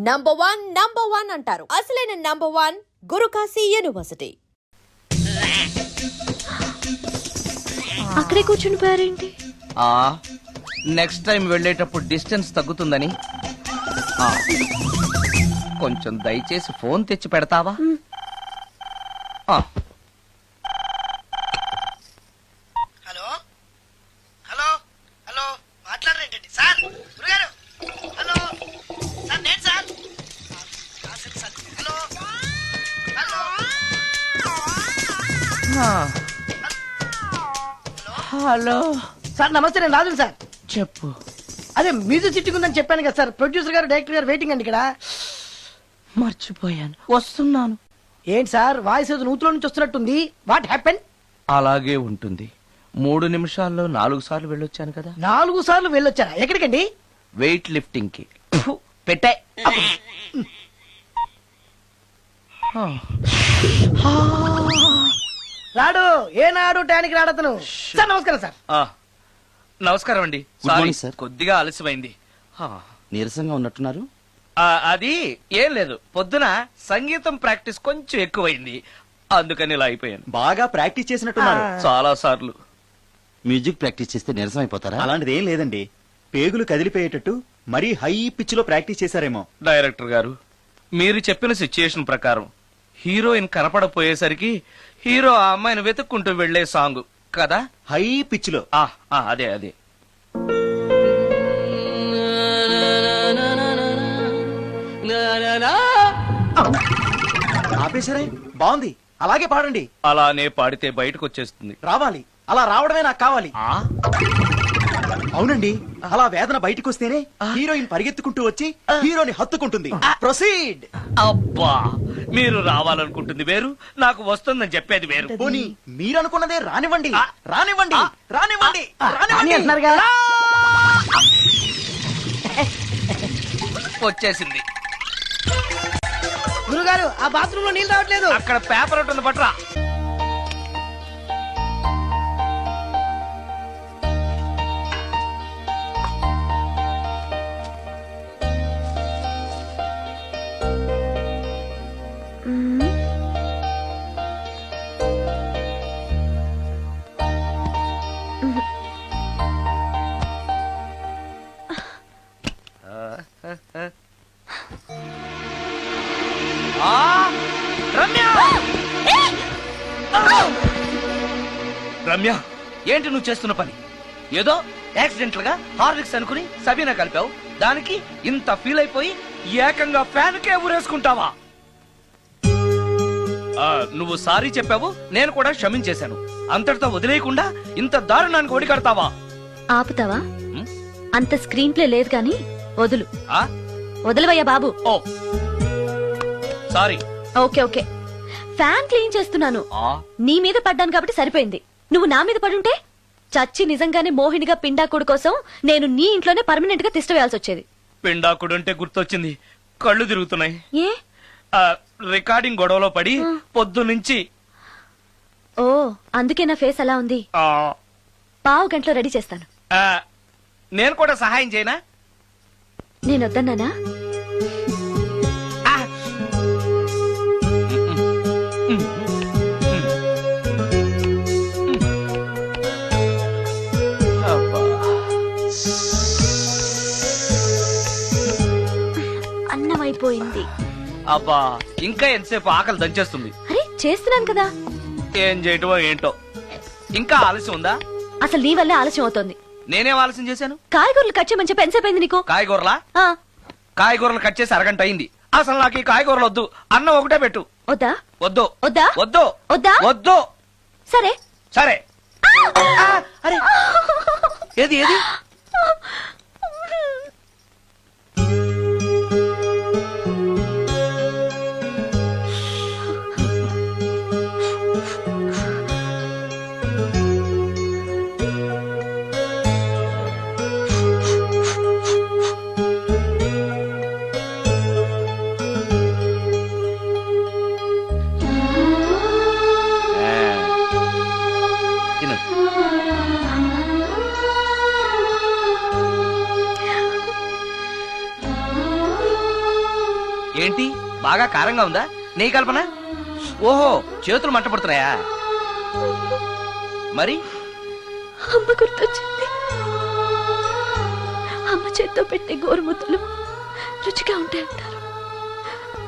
Number one అంటారు. అసలైన number one Guru Kashi university. అక్కడే కూర్చుని పోయారేంటి? నెక్స్ట్ టైం వెళ్ళేటప్పుడు డిస్టెన్స్ తగ్గుతుందని. కొంచెం దయచేసి ఫోన్ తెచ్చి పెడతావా? హలో హలో హలో మాట్లాడరేంటండి సార్? గురుగారు హలో సార్, నేను sir. Hello hello hello sir, నమస్తే. నేను రాజుని సార్. చెప్పు. అదే మ్యూజిక్ సిట్టింగ్ ఉందని చెప్పాను కదా సార్. ప్రొడ్యూసర్ గారు, డైరెక్టర్ గారు వెయిటింగ్ అండి ఇక్కడ. మర్చిపోయాను, వస్తున్నాను. ఏంటి సార్, వాయిస్ ఏదో నూతులో నుంచి వస్తున్నట్టుంది. What happen? అలాగే ఉంటుంది. 3 నిమిషాల్లో 4 సార్లు వెళ్ళొచ్చాను కదా. 4 సార్లు వెళ్ళొచ్చారా? ఎక్కడికండి? వెయిట్ లిఫ్టింగ్ కి. పెట్టే. రాడు ఏనాడు టానికి రాడతను. సార్ నమస్కారం సార్. నమస్కారం అండి. Good morning, sorry, sir. కొద్దిగా ఆలస్యమైంది. నీరసంగా ఉన్నట్టున్నారు. అది ఏం లేదు, పొద్దున సంగీతం ప్రాక్టీస్ కొంచెం ఎక్కువైంది, అందుకని ఇలా అయిపోయాను. బాగా ప్రాక్టీస్ చేసినట్టున్నారు. చాలా సార్లు. మ్యూజిక్ ప్రాక్టీస్ చేస్తే నీరసం అయిపోతారా? అలాంటిది ఏం లేదండి. పేగులు కదిలిపోయేటట్టు మరీ హై పిచ్ లో ప్రాక్టీస్ చేశారేమో. డైరెక్టర్ గారు, మీరు చెప్పిన సిచ్యుయేషన్ ప్రకారం హీరోయిన్ కనపడపోయేసరికి హీరో ఆ అమ్మాయిని వెతుక్కుంటూ వెళ్లే సాంగ్ కదా. హై పిచ్ లో. అదే అదే. ఆపేశారే? బాగుంది, అలాగే పాడండి. అలానే పాడితే బయటకు వచ్చేస్తుంది. రావాలి, అలా రావడమే నాకు కావాలి. అవునండి, అలా వేదన బయటకు వస్తేనే హీరోయిన్ పరిగెత్తుకుంటూ వచ్చి హీరోని హత్తుకుంటుంది. ప్రొసీడ్. అబ్బా, మీరు రావాలనుకుంటుంది వేరు, నాకు వస్తుందని చెప్పేది వేరు. పోనీ మీరనుకున్నదే రానివ్వండి. రానివ్వండి, రానివ్వండి, రాని రానివ్వండి. అంటున్నారుగా. వచ్చేసింది. గురుగారు, ఆ బాత్రూమ్ లో నీళ్ళు రావట్లేదు. అక్కడ పేపర్ ఉంటుంది, పట్రా. రమ్య, రమ్య, ఏంటి నువ్వు చేస్తున్న పని? ఏదో యాక్సిడెంటల్ గా హార్లిక్స్ అనుకుని సబీనా కలిపావు, దానికి ఇంత ఫీల్ అయిపోయి ఏకంగా ఫ్యాన్ కే ఊరేసుకుంటావా? నువ్వు సారీ చెప్పావు, నేను కూడా క్షమించేశాను. అంతటితో వదిలేయకుండా ఇంత దారుణానికి ఒడికడతావా? ఆపుతావా? అంత స్క్రీన్ ప్లే లేదు కానీ వదులు. ఆ? వదలవయ్యా బాబు. ఓ sorry. Okay okay, fan clean చేస్తున్నాను. నీ మీద పడ్డాను కాబట్టి సరిపోయింది. నువ్వు నా మీద పడుంటే చచ్చి నిజంగానే మోహినిగా పిండాకుడు కోసం నేను నీ ఇంట్లోనే పర్మనెంట్ గా తిష్టవేయాల్సి వచ్చేది. పిండాకుడు అంటే గుర్తొచ్చింది, కళ్ళు తిరుగుతున్నాయి. ఏ? రికార్డింగ్ గొడవలో పడి పొద్దు నుంచి. ఓ, అందుకే నా ఫేస్ అలా ఉంది. పావు గంటలో రెడీ చేస్తాను. నేను కూడా సహాయం చేయనా? నేను వద్దన్నానా? అన్నం అయిపోయింది. అబ్బా, ఇంకా ఎంతసేపు? ఆకలి దంచేస్తుంది. అరే చేస్తున్నాను కదా. ఏం చేయటమో ఏంటో. ఇంకా ఆలస్యం ఉందా? అసలు నీ వల్లే ఆలస్యం అవుతోంది. నేనేం ఆలస్యం చేశాను? కాయగూరలు కట్ చేయమని చెప్పి ఎంతసేపు అయింది నీకు? కాయగూరలా? ఆ, కాయగూరలు కట్ చేసి అరగంట అయింది. అసలు నాకు ఈ కాయగూరలు వద్దు, అన్నం ఒకటే పెట్టు. వద్దా? వద్దు వద్దా? వద్దు వద్దా? వద్దు. సరే సరే. అరే, ఏది ఏది? తిను. ఏంటి బాగా కారంగా ఉందా నీ కల్పన? ఓహో, చేతులు మంట పడుతున్నాయా? మరి అమ్మ గుర్తొచ్చింది. అమ్మ చేత్తో పెట్టే గోరుముద్దలు రుచిగా ఉంటాయంటారు.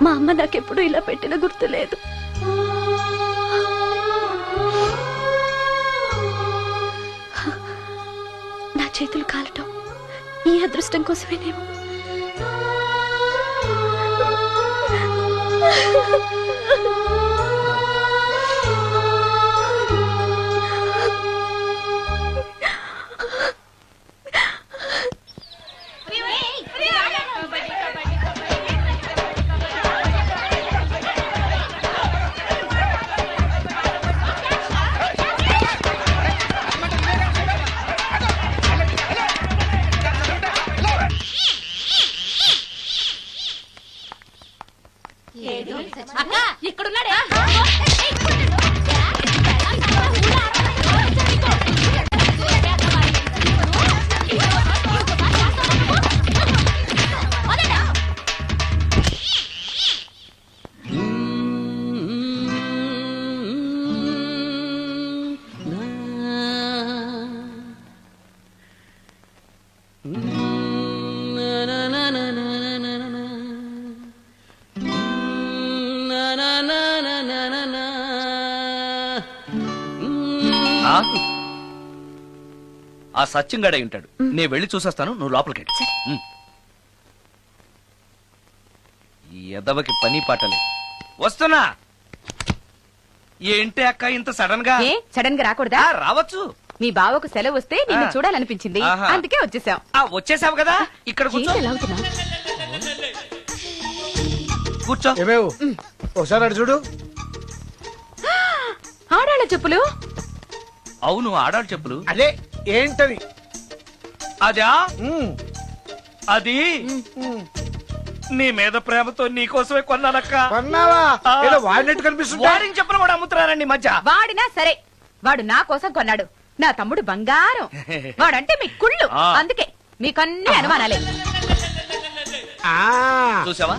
మా అమ్మ నాకెప్పుడు ఇలా పెట్టిన గుర్తు లేదు. నా చేతులు కాలటం ఈ అదృష్టం కోసమేనేమో. ఆ సత్యంగాడై ఉంటాడు. నేను వెళ్ళి చూసేస్తాను, నువ్వు లోపలికి వెళ్ళు. ఈ ఎదవకి పని పాటలేదు. వస్తున్నా. ఏంటి అక్క ఇంత సడన్ గా? ఏ సడన్ గా రాకూడదా? రావచ్చు. మీ బావకు సెలవు వస్తే నిన్ను ఆ. చూడాలనిపించింది, ఆహా. అందుకే వచ్చేసాం. వచ్చేసావు కదా, ఇక్కడ కూర్చో. ఏంటి ఎలా అవుతున్నావ్? కూర్చో. ఏమేవు ఒకసారి అటు చూడు. ఆడాళ్ళ చెప్పులు. అవును, ఆడాడు చెప్పులు. అదే ఏంటని? అదా ఉమ్, అది నీ మీద ప్రేమతో నీకోసమే కొన్నానక్క. కొన్నావా? ఆ. ఏదో వాడినట్టు కనిపిస్తుంటా. వాడిని చెప్పులు కూడా అమ్ముతున్నారండి ఈ మధ్య. వాడినా సరే, వాడు నా కోసం కొన్నాడు. నా తమ్ముడు బంగారం. వాడంటే మీ కుళ్ళు, ఆ. అందుకే మీకన్నీ అనుమానాలే. ఆ, చూసావా?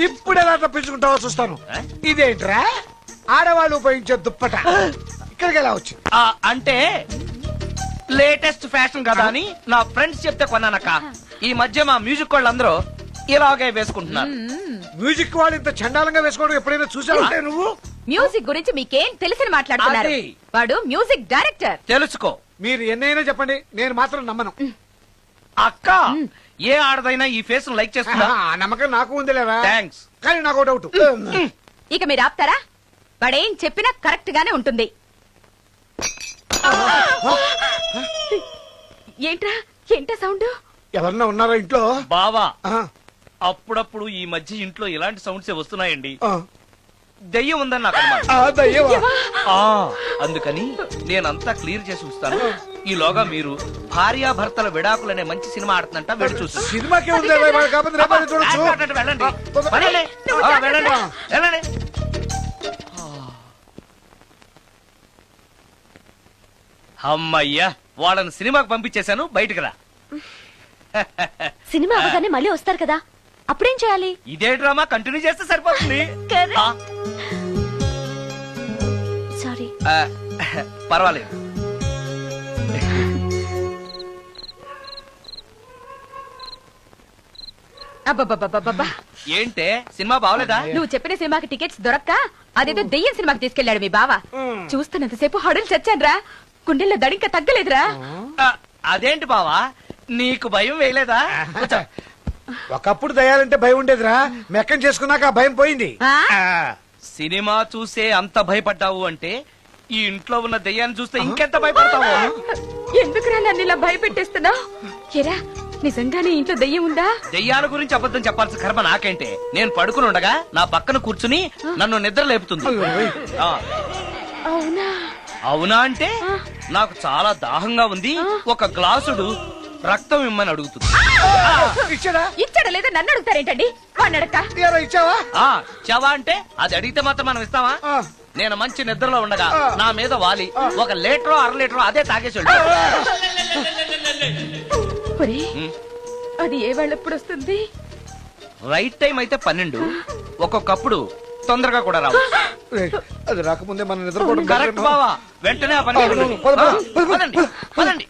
ఇప్పుడు ఎలా తప్పించుకుంటావో చూస్తాను. ఆ? ఇదేంట్రా ఆడవాళ్ళు ఉపయోగించే దుప్పట ఇక్కడికి ఎలా వచ్చింది? అంటే లేటెస్ట్ ఫ్యాషన్ కదా అని నా ఫ్రెండ్స్ చెప్తే కొన్నానక్క. ఈ మధ్య మా మ్యూజిక్ వాళ్ళందరూ ఇలాగే వేసుకుంటున్నారు. మ్యూజిక్ వాళ్ళు ఇంత చండాలంగా వేసుకోవడం ఎప్పుడైనా చూసావంటే నువ్వు? మ్యూజిక్ గురించి మీకేం తెలిసిన మాట్లాడుతున్నారు? అది. వాడు మ్యూజిక్ డైరెక్టర్. తెలుసుకో మీరు ఎన్నైనా చెప్పండి, నేను మాత్రం నమ్మను. అక్క. ఏ ఆడదైనా ఈ ఫేస్ లైక్ చేస్తుందా? ఆ నమ్మకం నాకు ఉంది లేవా? థ్యాంక్స్. కానీ నాకు డౌట్. ఇక మీరు ఆపుతారా? వాడేం చెప్పినా కరెక్ట్ గానే ఉంటుంది. ఏంట్రా ఏంటా సౌండ్? ఎవరన్నా ఉన్నారా ఇంట్లో? బావా, ఆ, అప్పుడప్పుడు ఈ మధ్య ఇంట్లో ఇలాంటి సౌండ్స్ వస్తున్నాయండి. ఆ. దెయ్యం ఉందని నాకు అనుమానం. ఆ, దయ్యమా? అందుకని నేనంతా క్లియర్ చేసి ఉంచుతాను. ఈలోగా మీరు భార్యాభర్తల విడాకులనే మంచి సినిమా ఆడుతుందంట, వెళ్ళి చూసి సినిమాకే ఉంది కాకపోతే రేపటి చూడొచ్చు. వెళ్ళండి. ఆ, తొందర- వెళ్ళండి. వెళ్ళండి. వెళ్ళండి. అమ్మయ్యా, వాళ్ళని సినిమాకి పంపించేశాను, బయటికి రా. సినిమా అవగానే మళ్ళీ వస్తారు కదా, అప్పుడేం చేయాలి? ఇదే డ్రామా కంటిన్యూ చేస్తే సరిపోతుంది. Correct. ఆ, సారీ. ఆ, పర్వాలేదు. అబ్బబ్బబ్బబ్బబ్బా, ఏంటే సినిమా బాగలేదా? నువ్వు చెప్పిన సినిమాకి టికెట్స్ దొరక్క అదేదో దెయ్యం సినిమాకి తీసుకెళ్లాడు మీ బావ. చూస్తున్నంతసేపు హడులు చచ్చాన్రా, గుండెల్లో దడింక తగ్గలేదురా. ఆ, అదేంటి బావా, నీకు భయం వేయలేదా? కూర్చో. ఒకప్పుడు దయాలంటే భయం ఉండేదిరా, మెక్కం చేసుకున్నాక ఆ భయం పోయింది. ఆ? ఆ, సినిమా చూసే అంత భయపడ్డావు అంటే ఈ ఇంట్లో ఉన్న దెయ్యాన్ని చూస్తే ఇంకెంత భయపడతావు? ఎందుకురా నన్ను ఇలా భయపెట్టేస్తున్నావు? ఎరా నిజంగానే ఇంట్లో దెయ్యం ఉందా? దెయ్యాల గురించి అబద్ధం చెప్పాల్సిన కర్మ నాకేంటే? నేను పడుకుని ఉండగా నా పక్కన కూర్చుని నన్ను నిద్ర లేపుతుంది. ఆ, అవునా? అవునా అంటే నాకు చాలా దాహంగా ఉంది, ఒక గ్లాసుడు రక్తం ఇమ్మని అడుగుతుంది. ఇచ్చాడా? ఇచ్చాడా లేదా నన్ను అడుగుతారేంటండి? వాడిని అడక్క. తీరా ఇచ్చావా? ఆ, చవా అంటే అది అడిగితే మాత్రం మనం ఇస్తావా? ఆ. నేను మంచి నిద్రలో ఉండగా ఆ. నా మీద వాలి ఒక లీటరో అర లీటరో అదే తాగేసి వెళ్ళాడు. ఒరే, అది ఏ వాళ్ళెప్పుడు వస్తుంది? రైట్ టైం అయితే 12, ఒక్కొక్కప్పుడు తొందరగా కూడా రావు. రేయ్, అది రాకముందే మనం నిద్రపోవడం కరెక్ట్ బావా, వెంటనే ఆ పని అవును, చేయండి. పద, పద, ఆ, పద, పద, పదండి, పదండి.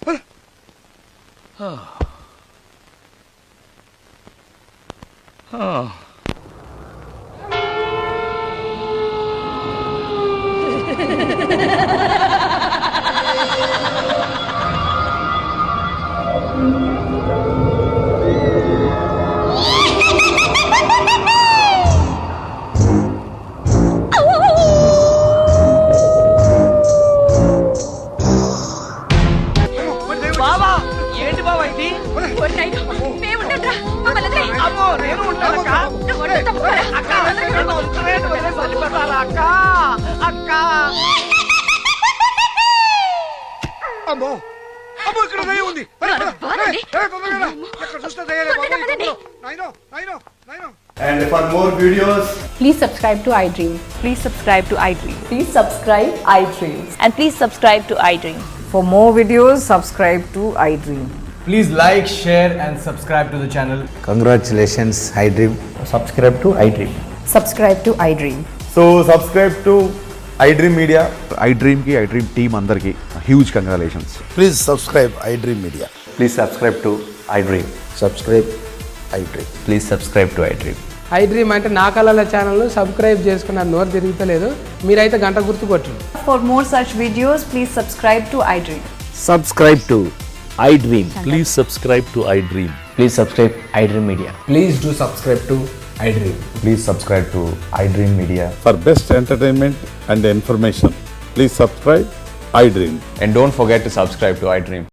బావా, ఏంటి బావా ఇది? అమ్మో, నేను ఉంటానక్క. అక్క, నన్ను వదిలేయండి, వదిలేసి వెళ్ళిపోతారా అక్క? అక్క. అమ్మో అమ్మో, ఇక్కడ దయ్యం ఉంది. అరే, పద, రేయ్, రేయ్, తొందరగా రా. ఎక్కడ చూస్తే దయ్యాలే బాబు, ఈ తొందరలో. నాయనో, నాయనో, నాయనో. And for more videos, Please subscribe to iDream. Please subscribe to iDream. Please subscribe iDreams. And please subscribe to iDream. For more videos, subscribe to iDream. please like, share, and subscribe to the channel. Congratulations, iDream. Subscribe to iDream. Subscribe to iDream. So, subscribe to iDream Media. iDream ki iDream team andarki huge congratulations. Please subscribe iDream Media. Please subscribe to iDream. Subscribe iDream. Please subscribe to iDream. iDream అంటే నా కళల channel subscribe చేసుకున్న నోరు తిరుగుతలేదు, మీరైతే గంట గుర్తు కొట్టండి. For more such videos, please subscribe to iDream. Subscribe to iDream. Please subscribe to iDream. Please subscribe iDream Media. Please do subscribe to iDream. Please subscribe to iDream Media. For best entertainment and information, please subscribe iDream. And don't forget to subscribe to iDream.